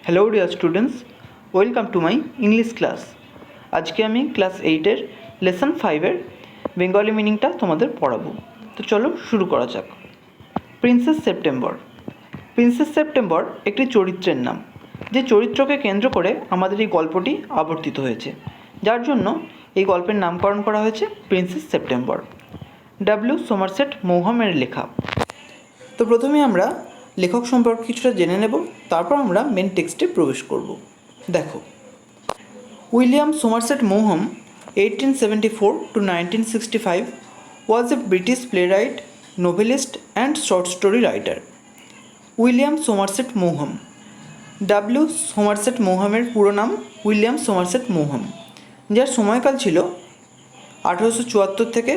Hello dear students, welcome to my English class. আজকে আমি class 8-এর lesson 5-এর Bengali মিনিংটা তোমাদের পড়াবো। তো চলো শুরু করা যাক। Princess September. প্রিন্সেস সেপ্টেম্বর একটি চরিত্রের নাম, যে চরিত্রকে কেন্দ্র করে আমাদের এই গল্পটি আবর্তিত হয়েছে, যার জন্য এই গল্পের নামকরণ করা হয়েছে প্রিন্সেস সেপ্টেম্বর। সোমারসেট মৌহামের লেখা। তো প্রথমে আমরা লেখক সম্পর্কে কিছুটা জেনে নেব, তারপর আমরা মেন টেক্সটে প্রবেশ করব। দেখো, William Somerset মৌহাম 1874 to 1965 was a British playwright, novelist and short story writer. William Somerset Maugham, Somerset মৌহামের পুরো নাম উইলিয়াম সোমারসেট মৌহাম, যার সময়কাল ছিল 1874 থেকে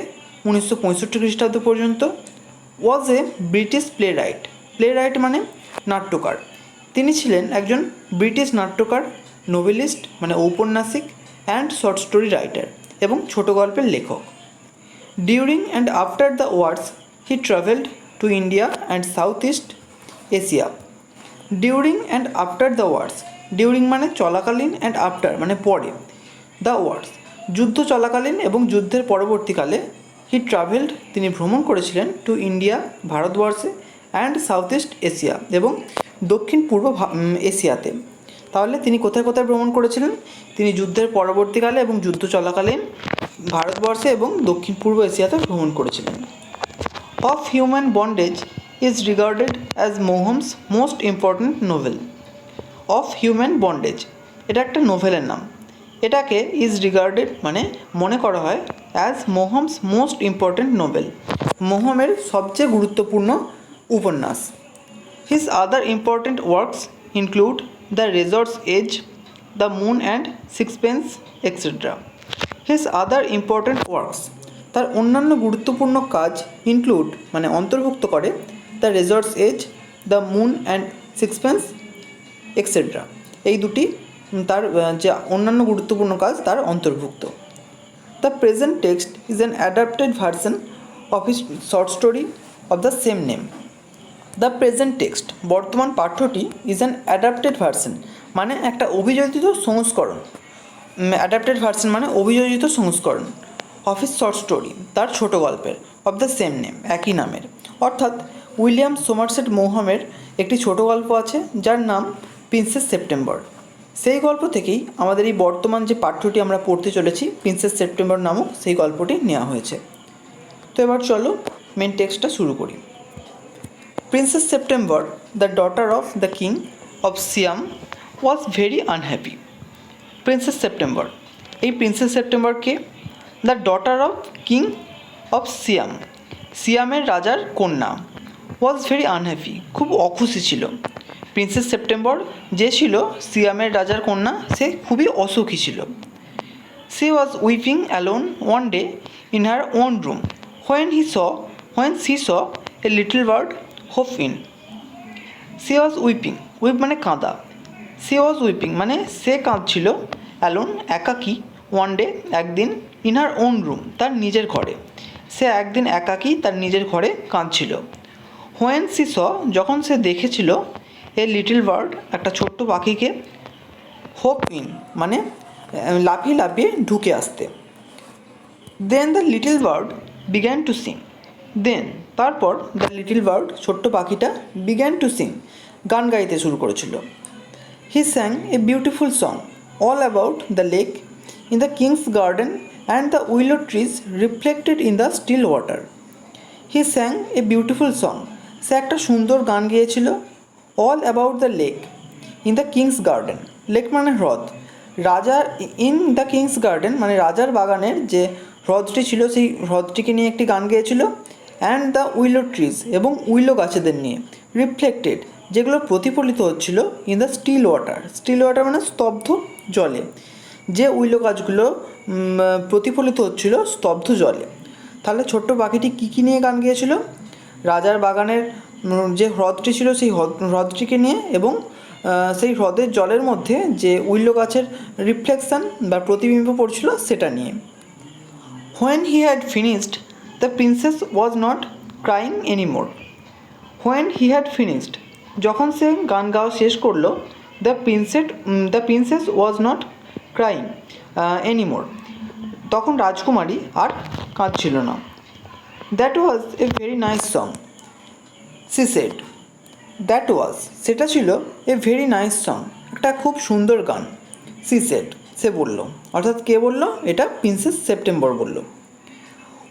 1965 খ্রিস্টাব্দ পর্যন্ত। ওয়াজ এ ব্রিটিশ প্লেরাইট মানে নাট্যকার। তিনি ছিলেন একজন ব্রিটিশ নাট্যকার, নোভেলিস্ট মানে ঔপন্যাসিক, অ্যান্ড শর্ট স্টোরি রাইটার এবং ছোট গল্পের লেখক। During and after the wars he travelled to India and South East Asia. During and after the wars, during মানে চলাকালীন, অ্যান্ড আফটার মানে পরে, দ্য ওয়ার্স যুদ্ধ চলাকালীন এবং যুদ্ধের পরবর্তীকালে, হি ট্রাভেলড তিনি ভ্রমণ করেছিলেন, টু ইন্ডিয়া ভারতবর্ষে, অ্যান্ড সাউথ ইস্ট এশিয়া এবং দক্ষিণ পূর্ব এশিয়াতে। তাহলে তিনি কোথায় কোথায় ভ্রমণ করেছিলেন? তিনি যুদ্ধের পরবর্তীকালে এবং যুদ্ধ চলাকালীন ভারতবর্ষে এবং দক্ষিণ পূর্ব এশিয়াতে ভ্রমণ করেছিলেন। Of Human Bondage is regarded as Maugham's most important novel. Of Human Bondage এটা একটা নোভেলের নাম। এটাকে ইজ রিগার্ডেড মানে মনে করা হয় as Maugham's most important novel, মৌহামের সবচেয়ে গুরুত্বপূর্ণ উপন্যাস। His other important works include the Razor's Edge, the Moon and Sixpence etcetera. His other important works তার অন্যান্য গুরুত্বপূর্ণ কাজ, ইনক্লুড মানে অন্তর্ভুক্ত করে, the Razor's Edge, the Moon and Sixpence etcetera, এই দুটি তার যে অন্যান্য গুরুত্বপূর্ণ কাজ তার অন্তর্ভুক্ত। The present text is an adapted version of his short story of the same name. The present text বর্তমান পাঠ্যটি ইজ অ্যান অ্যাডাপ্টেড ভার্সন মানে একটা অভিযোজিত সংস্করণ, অ্যাডাপ্টেড ভার্সন মানে অভিযোজিত সংস্করণ, অফ হিজ শর্ট স্টোরি তার ছোট গল্পের, অফ দ্য সেম নেম একই নামের। অর্থাৎ উইলিয়াম সোমারসেট মৌহামের একটি ছোট গল্প আছে যার নাম প্রিন্সেস সেপ্টেম্বর। সেই গল্প থেকেই আমাদের এই বর্তমান যে পাঠ্যটি আমরা পড়তে চলেছি, প্রিন্সেস সেপ্টেম্বর নামক সেই গল্পটি নেওয়া হয়েছে। তো এবার চলো মেন টেক্সটটা শুরু করি। Princess September, the daughter of the king of Siam, was very unhappy. Princess September, এই প্রিন্সেস সেপ্টেম্বরকে the daughter of king of Siam, সিয়ামের রাজার কন্যা, ওয়াজ ভেরি আনহ্যাপি খুব অখুশি ছিল। প্রিন্সেস সেপ্টেম্বর যে ছিল সিয়ামের রাজার কন্যা, সে খুবই অসুখী ছিল। C was weeping alone one day in her own room when she saw a little bird hope in. C was weeping, weep মানে কাঁদা, সি ওয়াজ উইপিং মানে সে কাঁদছিল, অ্যালোন একাকী, ওয়ান ডে একদিন, ইন হার ওন রুম তার নিজের ঘরে, সে একদিন একাকী তার নিজের ঘরে কাঁদছিল। হোয়েন সি স যখন সে দেখেছিল, এ লিটল বার্ড একটা ছোট্ট পাখিকে, হোপ ইন মানে লাফিয়ে লাফিয়ে ঢুকে আসতে। Then the little bird began to sing, then তারপর দ্য লিটল বার্ড ছোট্ট পাখিটা বিগ্যান টু সিং গান গাইতে শুরু করেছিল। He sang a beautiful song all about the lake in the king's garden and the willow trees reflected in the still water. He sang a beautiful song, সে একটা সুন্দর গান গেয়েছিল, all about the lake in the king's garden, lake মানে হ্রদ, রাজার in the king's garden মানে রাজার বাগানের যে হ্রদটি ছিল সেই হ্রদটিকে নিয়ে একটি গান গেয়েছিল, অ্যান্ড দ্য উইলো ট্রিজ এবং উইলো গাছেদের নিয়ে, রিফ্লেক্টেড যেগুলো প্রতিফলিত হচ্ছিল, in the still water, still water মানে স্তব্ধ জলে, যে উইলো গাছগুলো প্রতিফলিত হচ্ছিল স্তব্ধ জলে। তাহলে ছোট্ট পাখিটি কী কী নিয়ে গান গেয়েছিল? রাজার বাগানের যে হ্রদটি ছিল সেই হ্রদটিকে নিয়ে এবং সেই হ্রদের জলের মধ্যে যে উইলো গাছের রিফ্লেকশান বা প্রতিবিম্ব পড়ছিল সেটা নিয়ে। When he had finished the princess was not crying anymore. When he had finished যখন সে গান গাওয়া শেষ করলো, the princess was not crying anymore. তখন রাজকুমারী আর কাঁদছিল না। That was a very nice song, she said. That was, সেটা ছিল, এ ভেরি নাইস সং, একটা খুব সুন্দর গান। সি সেড, সে বলল। অর্থাৎ কে বলল? এটা প্রিন্সেস সেপ্টেম্বর বলল।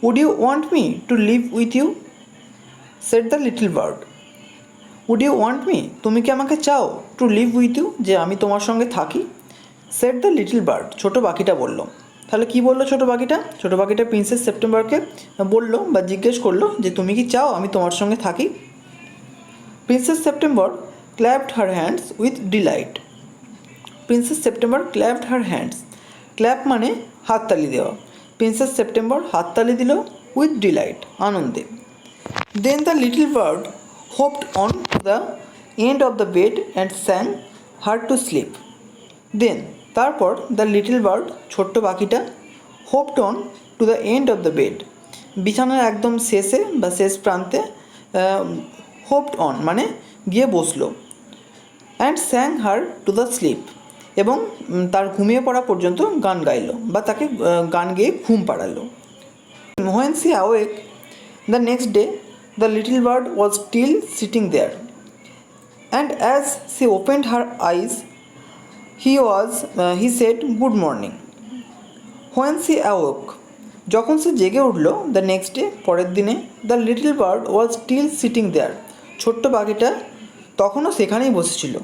Would you want me to live with you, said the little bird. Would you want me, তুমি কি আমাকে চাও? টু লিভ উইথ ইউ, যে আমি তোমার সঙ্গে থাকি। সেড দ্য লিটল বার্ড, ছোটো পাখিটা বলল। তাহলে কি বললো ছোটো পাখিটা? ছোটো পাখিটা প্রিন্সেস সেপ্টেম্বরকে বললো বা জিজ্ঞেস করলো যে তুমি কি চাও আমি তোমার সঙ্গে থাকি? Princess September clapped her hands with delight. Princess September clapped her hands, clap মানে হাততালি দেওয়া। প্রিন্সেস সেপ্টেম্বর হাততালি দিল উইথ ডিলাইট, আনন্দে। Then the little bird hopped on to the end of the bed and sang her to sleep. Then, তারপর the little bird, ছোট্ট পাখিটা, hopped on to the end of the bed, বিছানার একদম শেষে বা শেষ প্রান্তে হোপড অন মানে গিয়ে বসলো। And sang her to the sleep, এবং তার ঘুমিয়ে পড়া পর্যন্ত গান গাইলো বা তাকে গান গেয়ে ঘুম পাড়ালো। When she awoke the next day, the little bird was still sitting there, and as she opened her eyes, he said, "Good morning." When she awoke, যখন সে জেগে উঠল, দ্য নেক্সট ডে, পরের দিনে, the little bird was still sitting there, ছোট্ট পাখিটা তখনও সেখানেই বসেছিল।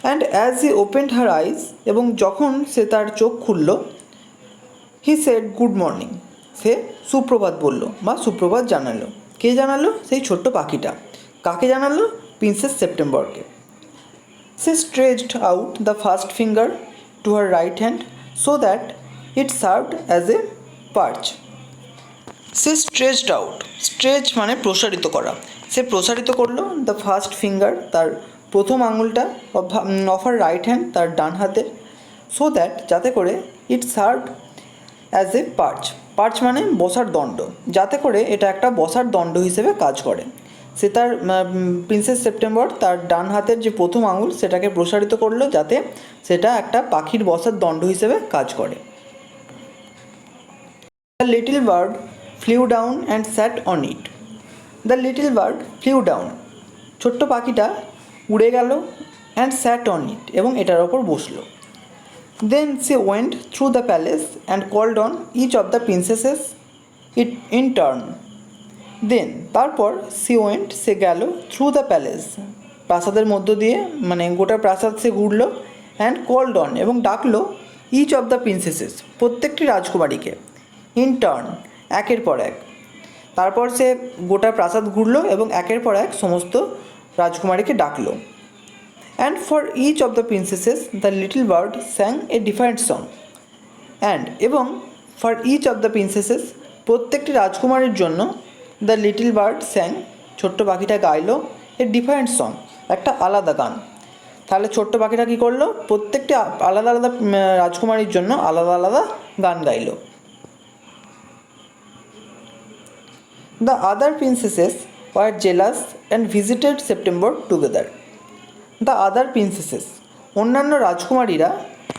And as he opened her eyes, এবং যখন সে তার চোখ খুলল, হি সেড গুড মর্নিং, সে সুপ্রভাত বলল বা সুপ্রভাত জানালো। কে জানালো? সেই ছোট্ট পাখিটা। কাকে জানালো? প্রিন্সেস সেপ্টেম্বরকে। সে stretched out the first finger to her right hand so that it served as a perch. সে স্ট্রেচড আউট, স্ট্রেচ মানে প্রসারিত করা। সে প্রসারিত করলো দ্য ফার্স্ট ফিঙ্গার, তার প্রথম আঙুলটা, অফ হার রাইট হ্যান্ড, তার ডান হাতের, সো দ্যাট, যাতে করে, ইট সার্ভড অ্যাজ এ পার্চ, পার্চ মানে বসার দণ্ড, যাতে করে এটা একটা বসার দণ্ড হিসেবে কাজ করে। সে তার প্রিন্সেস সেপ্টেম্বর তার ডান হাতের যে প্রথম আঙুল সেটাকে প্রসারিত করলো যাতে সেটা একটা পাখির বসার দণ্ড হিসেবে কাজ করে। The little bird flew down and sat on it. The little bird flew down, ছোট্ট পাখিটা উড়ে গেল, অ্যান্ড স্যাট অন ইট, এবং এটার ওপর বসলো। দেন সে went through the palace and called on each of the princesses it in turn. Then, তারপর, সি ওয়েন্ট, সে গেল, থ্রু দ্য প্যালেস, প্রাসাদের মধ্য দিয়ে, মানে গোটা প্রাসাদ সে ঘুরলো, অ্যান্ড কল্ড অন, এবং ডাকলো, ইচ অফ দ্য প্রিন্সেসেস, প্রত্যেকটি রাজকুমারীকে, ইন টার্ন, একের পর এক। তারপর সে গোটা প্রাসাদ ঘুরলো এবং একের পর এক সমস্ত রাজকুমারীকে ডাকলো। And for each of the princesses the little bird sang a different song. And, এবং, for each of the princesses, প্রত্যেকটি রাজকুমারীর জন্য, দ্য লিটল বার্ড স্যাং, ছোট্ট পাখিটা গাইলো, এ ডিফারেন্ট সং, একটা আলাদা গান। তাহলে ছোট্ট পাখিটা কী করলো? প্রত্যেকটি আলাদা আলাদা রাজকুমারীর জন্য আলাদা আলাদা গান গাইলো। The other princesses were jealous and visited September together. The other princesses, অন্যান্য রাজকুমারীরা,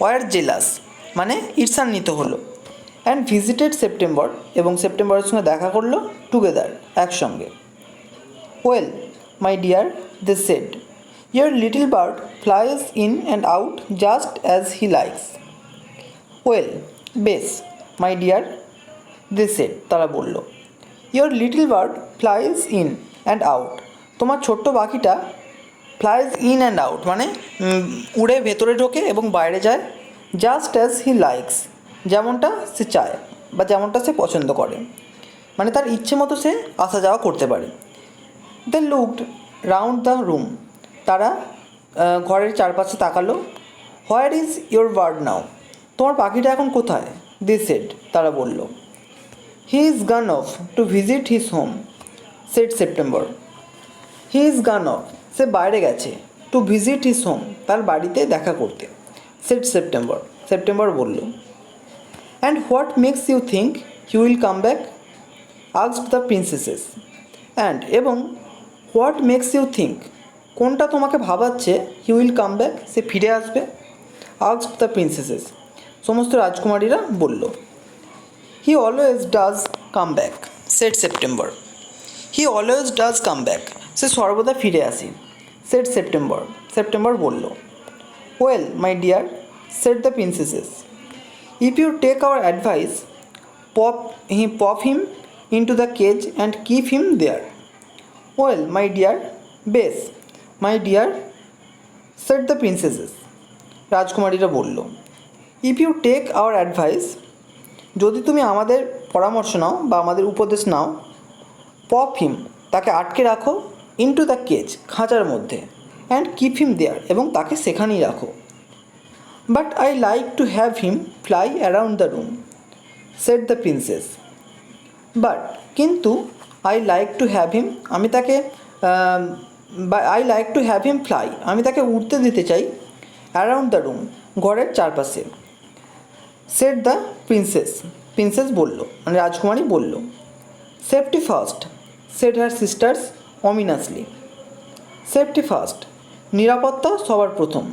were jealous মানে ঈর্ষান্বিত হলো, and visited September, এবং সেপ্টেম্বরের সঙ্গে দেখা করলো, together, একসঙ্গে। Well, my dear, they said, your little bird flies in and out just as he likes. Well, বেশ, my dear, they said, তারা বলল, your little bird flies in and out, তোমার ছোট্ট পাখিটা ফ্লাইজ ইন অ্যান্ড আউট মানে উড়ে ভেতরে ঢোকে এবং বাইরে যায়, জাস্ট অ্যাজ হি লাইকস, যেমনটা সে চায় বা যেমনটা সে পছন্দ করে, মানে তার ইচ্ছে মতো সে আসা যাওয়া করতে পারে। They looked round the room, তারা ঘরের চারপাশে তাকালো। Where is your bird now, তোমার পাখিটা এখন কোথায়? দে সেড, তারা বলল। He is gone off to visit his home, said September. He is gone off, সে বাইরে গেছে, টু ভিজিট হিজ হোম, তার বাড়িতে দেখা করতে, সেড সেপ্টেম্বর, সেপ্টেম্বর বলল। And what makes you think he will come back, asked the princesses. And, এবং, what makes you think, কোনটা তোমাকে ভাবাচ্ছে? হি উইল কাম ব্যাক, সে ফিরে আসবে। আস্কড দ্য প্রিন্সেসেস, সমস্ত রাজকুমারীরা বলল। He always does come back, said September. He always does come back, সে সর্বদা ফিরে আসে, সেড সেপ্টেম্বর, সেপ্টেম্বর বলল। Well my dear, said the princesses, if you take our advice, pop him into the cage and keep him there. Well my dear, বেশ, my dear, said the princesses, রাজকুমারীরা বলল। If you take our advice, যদি তুমি আমাদের পরামর্শ নাও বা আমাদের উপদেশ নাও, পপ হিম, তাকে আটকে রাখো, ইন্টু দ্য কেজ, খাঁচার মধ্যে, অ্যান্ড কিপ হিম দেয়ার, এবং তাকে সেখানেই রাখো। But I like to have him fly around the room, said the princess. But, কিন্তু, I like to have him, আমি তাকে I like to have him fly, আমি তাকে উড়তে দিতে চাই, অ্যারাউন্ড দ্য রুম, ঘরের চারপাশে, সেড দ্য প্রিন্সেস, প্রিন্সেস বলল, মানে রাজকুমারী বলল। সেফটি ফার্স্ট, সেড হার সিস্টার্স অমিনাসলি। সেফটি ফার্স্ট, নিরাপত্তা সবার প্রথম,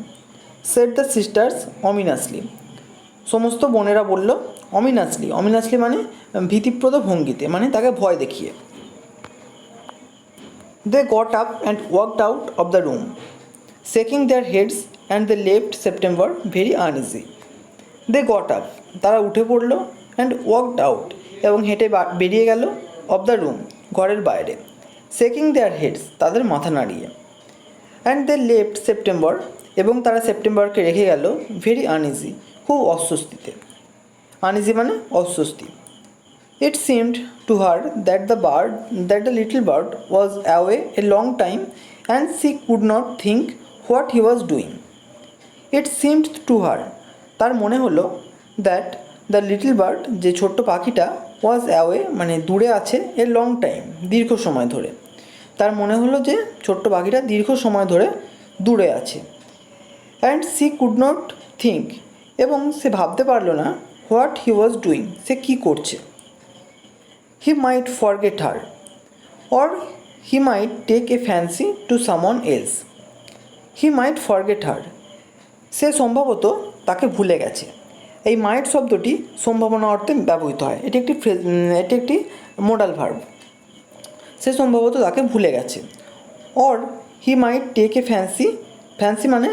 সেড দ্য সিস্টার্স অমিনাসলি, সমস্ত বোনেরা বলল। অমিনাসলি, অমিনাসলি মানে ভীতিপ্রদ ভঙ্গিতে, মানে তাকে ভয় দেখিয়ে। They got up and walked out of the room, shaking their heads, and they left September very uneasy. They got up, তারা উঠে পড়ল, অ্যান্ড ওয়াকড আউট, এবং হেঁটে বেরিয়ে গেল, অফ দ্য রুম, ঘরের বাইরে, শেকিং দেয়ার হেডস, তাদের মাথা নাড়িয়ে, অ্যান্ড দে লেফট সেপ্টেম্বর, এবং তারা সেপ্টেম্বরকে রেখে গেল, ভেরি আনইজি, খুব অস্বস্তিতে। আনইজি মানে অস্বস্তি। ইট seemed to her that the little bird was away a long time, and C could not think what he was doing. It seemed to her, তার মনে হলো, দ্যাট দ্য লিটল বার্ড, যে ছোট্ট পাখিটা, ওয়াজ অ্যাওয়ে মানে দূরে আছে, এ লং টাইম, দীর্ঘ সময় ধরে। তার মনে হলো যে ছোট্ট পাখিটা দীর্ঘ সময় ধরে দূরে আছে। And C could not think, এবং সে ভাবতে পারল না, হোয়াট হি ওয়াজ ডুইং, সে কী করছে। He might forget her, or he might take a fancy to someone else. He might forget her, সে সম্ভবত তাকে ভুলে গেছে। এই মাইট শব্দটি সম্ভাবনা অর্থে ব্যবহৃত হয়, এটি একটি মোডাল ভার্ব। সে সম্ভবত তাকে ভুলে গেছে। Or he might take a fancy, fancy মানে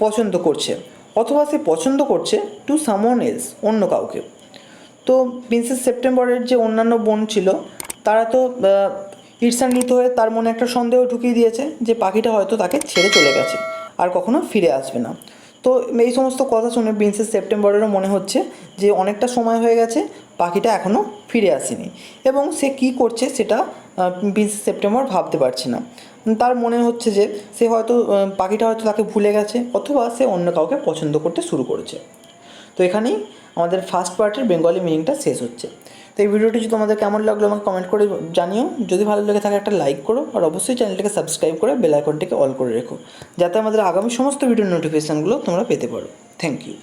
পছন্দ করছে, অথবা সে পছন্দ করছে টু সামওয়ান এলস, অন্য কাউকে। তো প্রিন্সেস সেপ্টেম্বরের যে অন্যান্য বোন ছিল, তারা তো ঈর্ষান্বিত হয়ে তার মনে একটা সন্দেহ ঢুকিয়ে দিয়েছে যে পাখিটা হয়তো তাকে ছেড়ে চলে গেছে, আর কখনো ফিরে আসবে না। তো এই সমস্ত কথা শুনে প্রিন্সেস সেপ্টেম্বরেরও মনে হচ্ছে যে অনেকটা সময় হয়ে গেছে, পাখিটা এখনও ফিরে আসেনি, এবং সে কী করছে সেটা প্রিন্সেস সেপ্টেম্বর ভাবতে পারছে না। তার মনে হচ্ছে যে সে হয়তো পাখিটা হয়তো তাকে ভুলে গেছে, অথবা সে অন্য কাউকে পছন্দ করতে শুরু করেছে। তো এখানেই আমাদের ফার্স্ট পার্টের বেঙ্গলি মিনিংটা শেষ হচ্ছে। তো এই ভিডিওটি যদি তোমাদের কেমন লাগলো আমাকে কমেন্ট করে জানিও। যদি ভালো লেগে থাকে একটা লাইক করো, আর অবশ্যই চ্যানেলটাকে সাবস্ক্রাইব করে বেল আইকনটিকে অল করে রেখো, যাতে আমাদের আগামী সমস্ত ভিডিওর নোটিফিকেশানগুলো তোমরা পেতে পারো। Thank you.